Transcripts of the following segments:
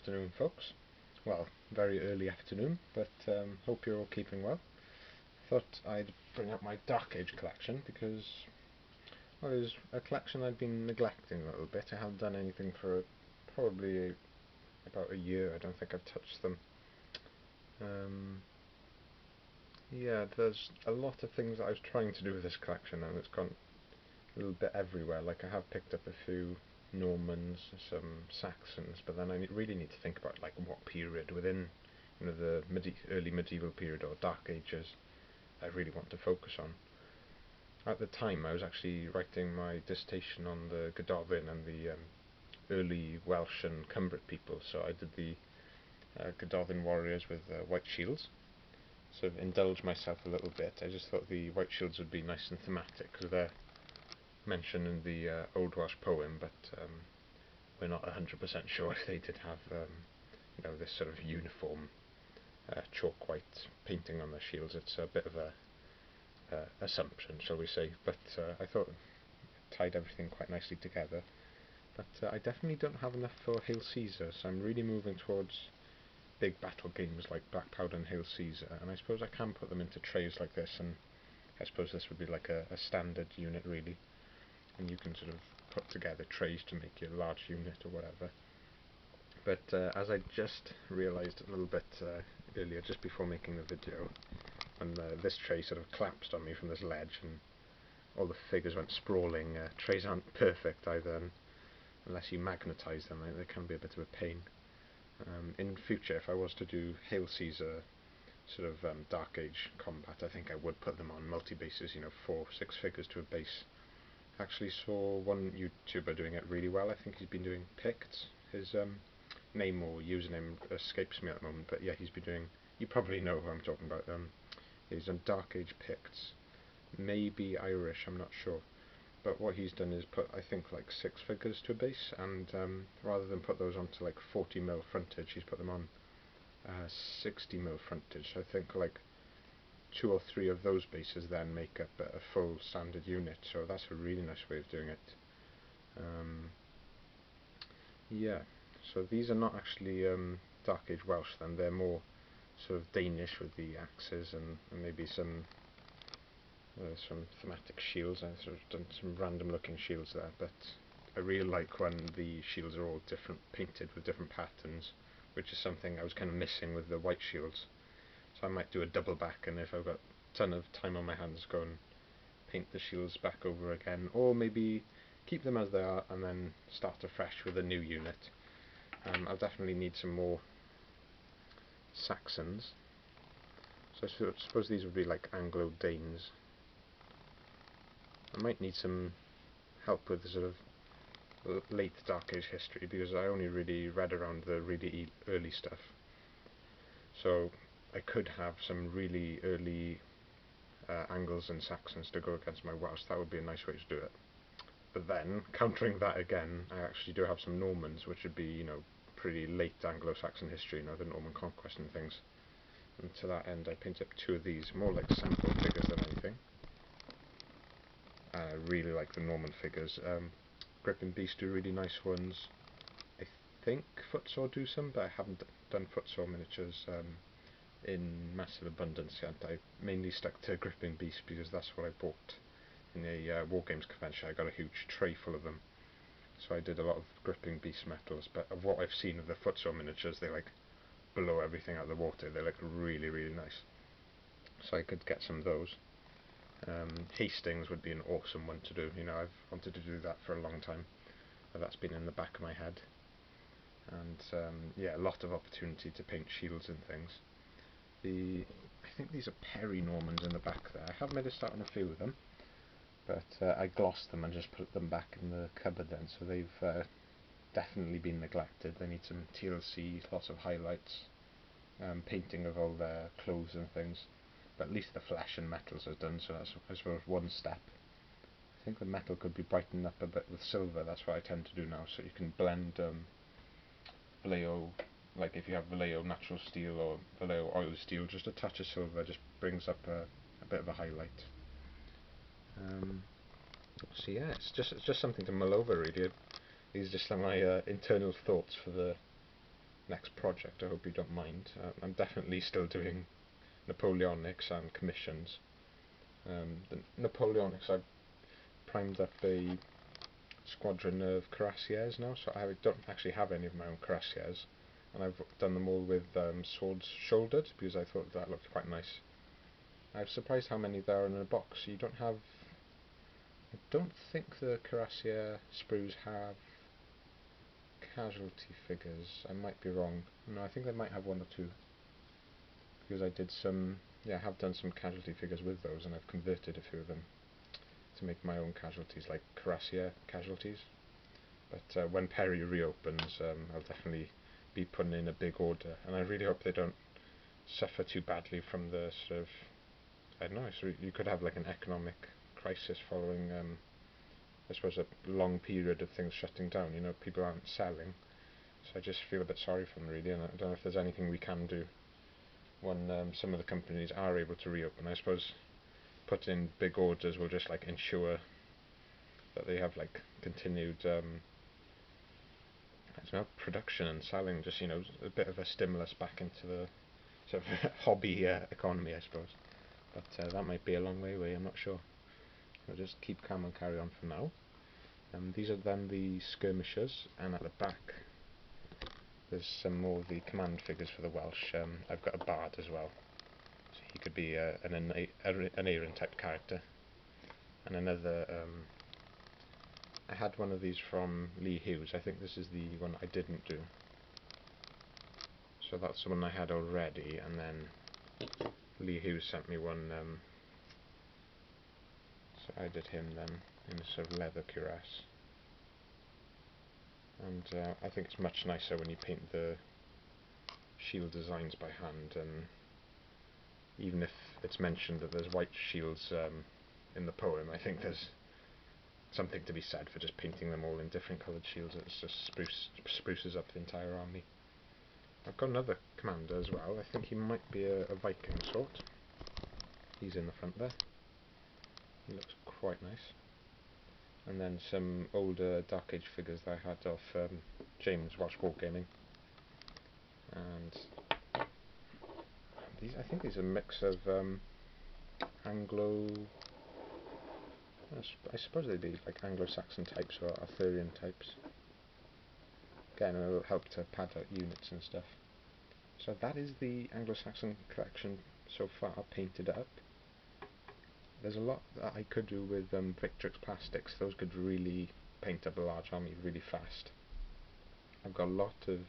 afternoon, folks. Well, very early afternoon, but hope you're all keeping well. Thought I'd bring up my Dark Age collection because, well, it was a collection I'd been neglecting a little bit. I haven't done anything for probably about a year. I don't think I've touched them. Yeah, there's a lot of things that I was trying to do with this collection, and it's gone a little bit everywhere. Like, I have picked up a few Normans, some Saxons, but then I really need to think about like what period within, the early medieval period or Dark Ages I really want to focus on. At the time, I was actually writing my dissertation on the Gododin and the early Welsh and Cumbric people, so I did the Gododin warriors with white shields. Sort of indulge myself a little bit. I just thought the white shields would be nice and thematic because they're mentioned in the Old Welsh poem, but we're not 100% sure if they did have, this sort of uniform chalk white painting on their shields. It's a bit of a assumption, shall we say, but I thought it tied everything quite nicely together. But I definitely don't have enough for Hail Caesar, so I'm really moving towards big battle games like Black Powder and Hail Caesar, and I suppose I can put them into trays like this, and I suppose this would be like a standard unit really, and you can sort of put together trays to make your large unit or whatever. But as I just realised a little bit earlier, just before making the video, and this tray sort of collapsed on me from this ledge and all the figures went sprawling. Trays aren't perfect either, unless you magnetise them. They can be a bit of a pain. In future, if I was to do Hail Caesar sort of Dark Age combat, I think I would put them on multi-bases, 4-6 figures to a base. I actually saw one YouTuber doing it really well. I think he's been doing Picts. His name or username escapes me at the moment, but yeah, he's been doing, you probably know who I'm talking about. He's done Dark Age Picts, maybe Irish, I'm not sure. But what he's done is put, I think, like 6 figures to a base, and rather than put those onto like 40mm frontage, he's put them on 60mm frontage. So I think like 2 or 3 of those bases then make up a full standard unit, so that's a really nice way of doing it. Yeah, so these are not actually Dark Age Welsh then, they're more sort of Danish with the axes and maybe some thematic shields. I've sort of done some random looking shields there, but I really like when the shields are all different, painted with different patterns, which is something I was kind of missing with the white shields. So I might do a double back, and if I've got a ton of time on my hands, go and paint the shields back over again, or maybe keep them as they are and then start afresh with a new unit. I'll definitely need some more Saxons. So I suppose these would be like Anglo-Danes. I might need some help with the sort of late Dark Age history, because I only really read around the really early stuff. So I could have some really early Angles and Saxons to go against my Welsh. That would be a nice way to do it. But then, countering that again, I actually do have some Normans, which would be, pretty late Anglo-Saxon history, the Norman conquest and things. And to that end, I painted up 2 of these, more like sample figures than anything. I really like the Norman figures. Gripping Beast do really nice ones. I think Footsore do some, but I haven't done Footsore miniatures in massive abundance yet. I mainly stuck to Gripping Beast because that's what I bought in a Wargames convention. I got a huge tray full of them. So I did a lot of Gripping Beast metals, but of what I've seen of the Footsore miniatures, they like blow everything out of the water. They look really, really nice. So I could get some of those. Hastings would be an awesome one to do. I've wanted to do that for a long time, but that's been in the back of my head. And yeah, a lot of opportunity to paint shields and things. I think these are Perry Normans in the back there. I have made a start on a few of them, but I glossed them and just put them back in the cupboard then, so they've definitely been neglected. They need some TLC, lots of highlights, painting of all their clothes and things. But at least the flesh and metals are done, so that's, I suppose, one step. I think the metal could be brightened up a bit with silver. That's what I tend to do now, so you can blend Vallejo, like if you have Vallejo natural steel or Vallejo oil steel, just a touch of silver just brings up a bit of a highlight. So yeah, it's just something to mull over really. These are just some of my internal thoughts for the next project. I hope you don't mind. I'm definitely still doing Napoleonics and commissions. The Napoleonics, I've primed up a squadron of cuirassiers now, so I don't actually have any of my own cuirassiers, and I've done them all with swords shouldered because I thought that looked quite nice. I'm surprised how many there are in a box. You don't have... I don't think the cuirassier sprues have casualty figures. I might be wrong. No, I think they might have one or two, because I did some... yeah, I have done some casualty figures with those, and I've converted a few of them to make my own casualties, like cuirassier casualties. But when Perry reopens, I'll definitely be putting in a big order, and I really hope they don't suffer too badly from the sort of... I don't know, so you could have like an economic crisis following, I suppose, a long period of things shutting down. You know, people aren't selling, so I just feel a bit sorry for them, really, and I don't know if there's anything we can do when some of the companies are able to reopen. I suppose putting in big orders will just like ensure that they have like continued I don't know, production and selling, just, you know, a bit of a stimulus back into the sort of hobby economy, I suppose. But that might be a long way away, I'm not sure. I'll just keep calm and carry on for now. These are then the skirmishers, and at the back there's some more of the command figures for the Welsh. I've got a bard as well, so he could be an Aaron type character. And another, I had one of these from Lee Hughes. I think this is the one I didn't do. So that's the one I had already, and then Lee Hughes sent me one, so I did him then in a sort of leather cuirass. And I think it's much nicer when you paint the shield designs by hand, and even if it's mentioned that there's white shields in the poem, I think there's something to be said for just painting them all in different coloured shields. It's just spruces up the entire army. I've got another commander as well. I think he might be a Viking sort. He's in the front there. He looks quite nice. And then some older Dark Age figures that I had off James Welsh Wargaming. And these, I think these are a mix of Anglo... I suppose they'd be like Anglo-Saxon types or Arthurian types. Again, it'll help to pad out units and stuff. So that is the Anglo-Saxon collection so far, painted up. There's a lot that I could do with Victrix plastics. Those could really paint up a large army really fast. I've got a lot of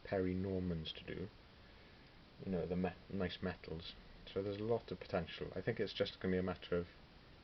Perry Normans to do, you know, the nice metals. So there's a lot of potential. I think it's just going to be a matter of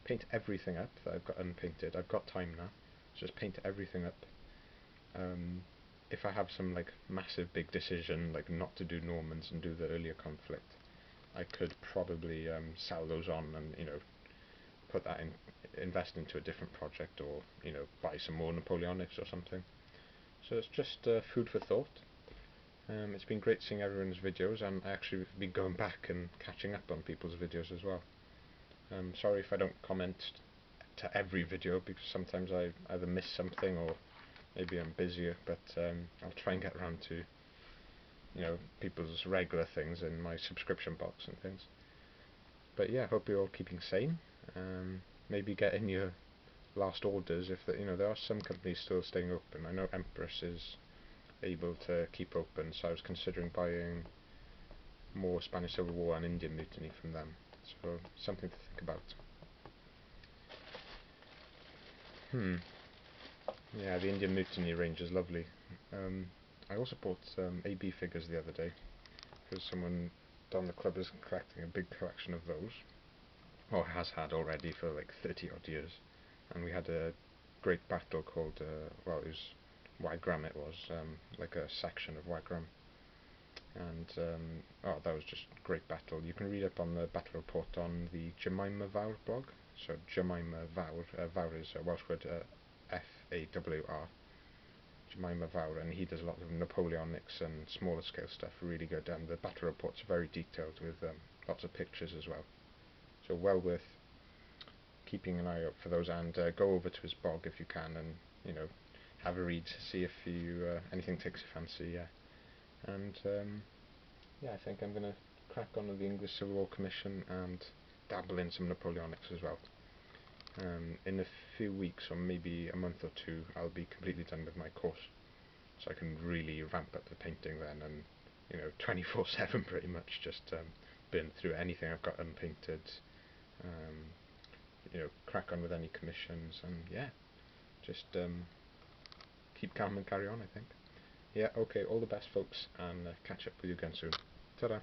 paint everything up that I've got unpainted. I've got time now, so just paint everything up. If I have some like massive big decision, like not to do Normans and do the earlier conflict, I could probably sell those on and, you know, put that in, invest into a different project, or, you know, buy some more Napoleonics or something. So it's just food for thought. It's been great seeing everyone's videos, and I actually been going back and catching up on people's videos as well. Sorry if I don't comment to every video, because sometimes I either miss something or maybe I'm busier, but I'll try and get around to, you know, people's regular things in my subscription box and things. But yeah, hope you're all keeping sane. Maybe get in your last orders if you know, there are some companies still staying open. I know Empress is able to keep open, so I was considering buying more Spanish Civil War and Indian Mutiny from them. So something to think about. Yeah, the Indian Mutiny range is lovely. I also bought AB figures the other day, because someone down the club is collecting a big collection of those, or has had already for like 30 odd years. And we had a great battle called, well, it was Wagram, it was, like a section of Wagram. And oh, that was just a great battle. You can read up on the battle report on the Jemima Vawr blog. So Jemima Vawr, Vawr is a Welsh word, F-A-W-R, Jemima Vawr, and he does a lot of Napoleonics and smaller scale stuff, really good, and the battle reports are very detailed with lots of pictures as well. So well worth keeping an eye out for those, and go over to his blog if you can, and, you know, have a read to see if you anything takes your fancy. Yeah. And yeah, I think I'm going to crack on with the English Civil War Commission and dabble in some Napoleonics as well. In a few weeks, or maybe a month or two, I'll be completely done with my course, so I can really ramp up the painting then, and 24/7 pretty much, just burn through anything I've got unpainted, crack on with any commissions, and yeah, just keep calm and carry on, I think. Yeah, okay, all the best folks, and catch up with you again soon. Ta-da!